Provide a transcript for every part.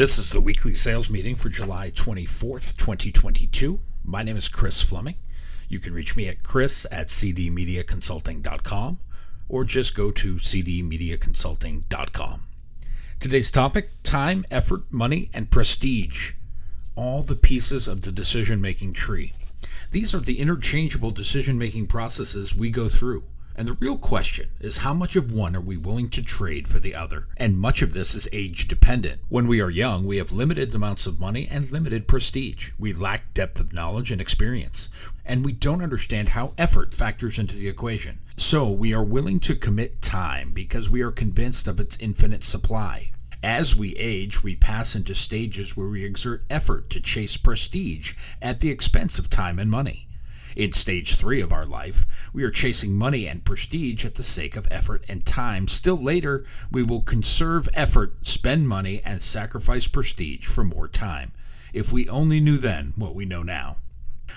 This is the weekly sales meeting for July 24th, 2022. My name is Chris Fleming. You can reach me at chris@cdmediaconsulting.com or just go to cdmediaconsulting.com. Today's topic: time, effort, money, and prestige. All the pieces of the decision-making tree. These are the interchangeable decision-making processes we go through. And the real question is, how much of one are we willing to trade for the other? And much of this is age dependent. When we are young, we have limited amounts of money and limited prestige. We lack depth of knowledge and experience. And we don't understand how effort factors into the equation. So we are willing to commit time because we are convinced of its infinite supply. As we age, we pass into stages where we exert effort to chase prestige at the expense of time and money. In stage 3 of our life, we are chasing money and prestige at the sake of effort and time. Still later, we will conserve effort, spend money, and sacrifice prestige for more time. If we only knew then what we know now.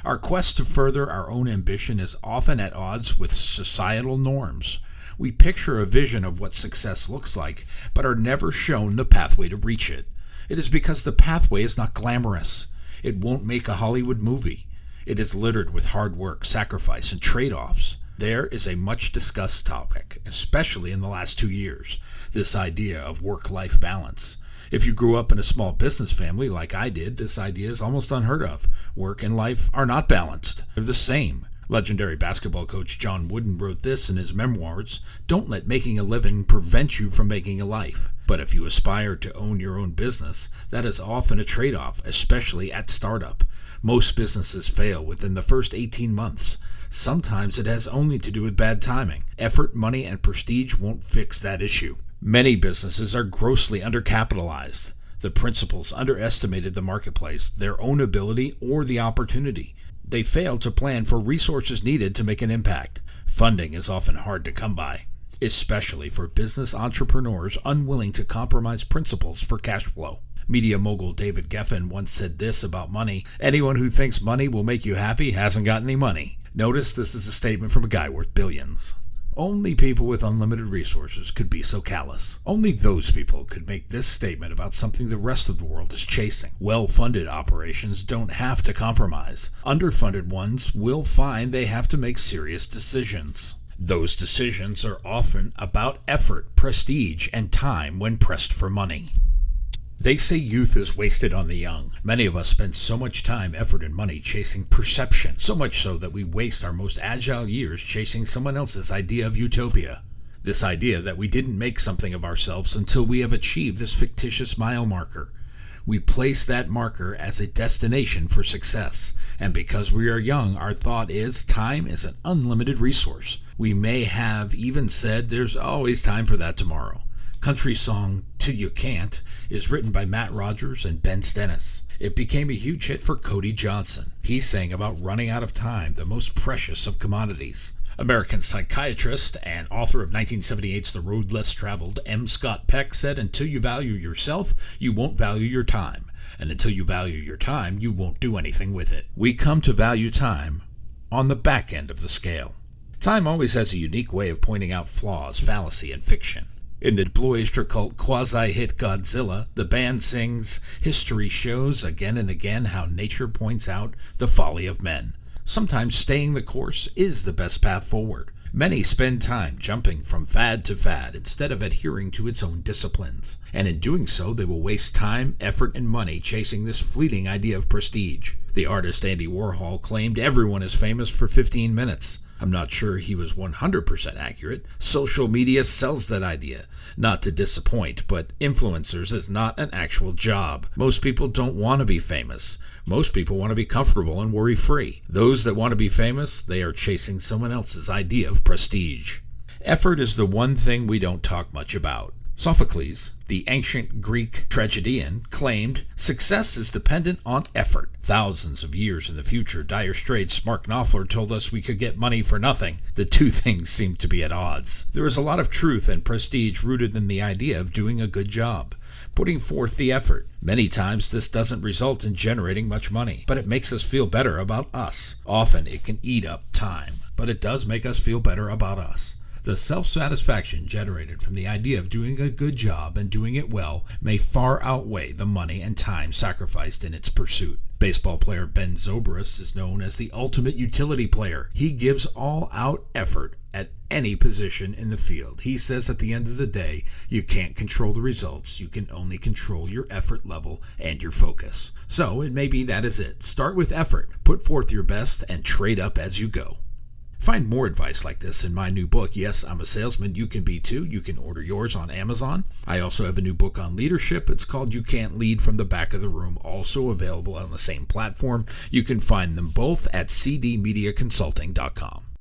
Our quest to further our own ambition is often at odds with societal norms. We picture a vision of what success looks like, but are never shown the pathway to reach it. It is because the pathway is not glamorous. It won't make a Hollywood movie. It is littered with hard work, sacrifice, and trade-offs. There is a much discussed topic, especially in the last 2 years, this idea of work-life balance. If you grew up in a small business family like I did, this idea is almost unheard of. Work and life are not balanced. They're the same. Legendary basketball coach John Wooden wrote this in his memoirs: "Don't let making a living prevent you from making a life. But if you aspire to own your own business, that is often a trade-off, especially at startup. Most businesses fail within the first 18 months. Sometimes it has only to do with bad timing. Effort, money, and prestige won't fix that issue. Many businesses are grossly undercapitalized. The principals underestimated the marketplace, their own ability, or the opportunity. They failed to plan for resources needed to make an impact. Funding is often hard to come by, especially for business entrepreneurs unwilling to compromise principles for cash flow." Media mogul David Geffen once said this about money: "Anyone who thinks money will make you happy hasn't got any money." Notice this is a statement from a guy worth billions. Only people with unlimited resources could be so callous. Only those people could make this statement about something the rest of the world is chasing. Well-funded operations don't have to compromise. Underfunded ones will find they have to make serious decisions. Those decisions are often about effort, prestige, and time when pressed for money. They say youth is wasted on the young. Many of us spend so much time, effort, and money chasing perception, so much so that we waste our most agile years chasing someone else's idea of utopia. This idea that we didn't make something of ourselves until we have achieved this fictitious mile marker. We place that marker as a destination for success, and because we are young, our thought is time is an unlimited resource. We may have even said there's always time for that tomorrow. Country song "Till You Can't" is written by Matt Rogers and Ben Stennis. It became a huge hit for Cody Johnson. He sang about running out of time, the most precious of commodities. American psychiatrist and author of 1978's The Road Less Traveled, M. Scott Peck, said, "Until you value yourself, you won't value your time. And until you value your time, you won't do anything with it." We come to value time on the back end of the scale. Time always has a unique way of pointing out flaws, fallacy, and fiction. In the Blue-Oyster Cult quasi-hit Godzilla, the band sings, "History shows again and again how nature points out the folly of men. Sometimes staying the course is the best path forward. Many spend time jumping from fad to fad instead of adhering to its own disciplines. And in doing so, they will waste time, effort, and money chasing this fleeting idea of prestige." The artist Andy Warhol claimed everyone is famous for 15 minutes. I'm not sure he was 100% accurate. Social media sells that idea. Not to disappoint, but influencers is not an actual job. Most people don't want to be famous. Most people want to be comfortable and worry-free. Those that want to be famous, they are chasing someone else's idea of prestige. Effort is the one thing we don't talk much about. Sophocles, the ancient Greek tragedian, claimed success is dependent on effort. Thousands of years in the future, Dire Straits' Mark Knopfler told us we could get money for nothing. The two things seem to be at odds. There is a lot of truth and prestige rooted in the idea of doing a good job, putting forth the effort. Many times this doesn't result in generating much money, but it makes us feel better about us. Often it can eat up time, but it does make us feel better about us. The self-satisfaction generated from the idea of doing a good job and doing it well may far outweigh the money and time sacrificed in its pursuit. Baseball player Ben Zobrist is known as the ultimate utility player. He gives all-out effort at any position in the field. He says at the end of the day, you can't control the results. You can only control your effort level and your focus. So it may be that is it. Start with effort. Put forth your best and trade up as you go. Find more advice like this in my new book, Yes, I'm a Salesman. You can be too. You can order yours on Amazon. I also have a new book on leadership. It's called You Can't Lead from the Back of the Room, also available on the same platform. You can find them both at cdmediaconsulting.com.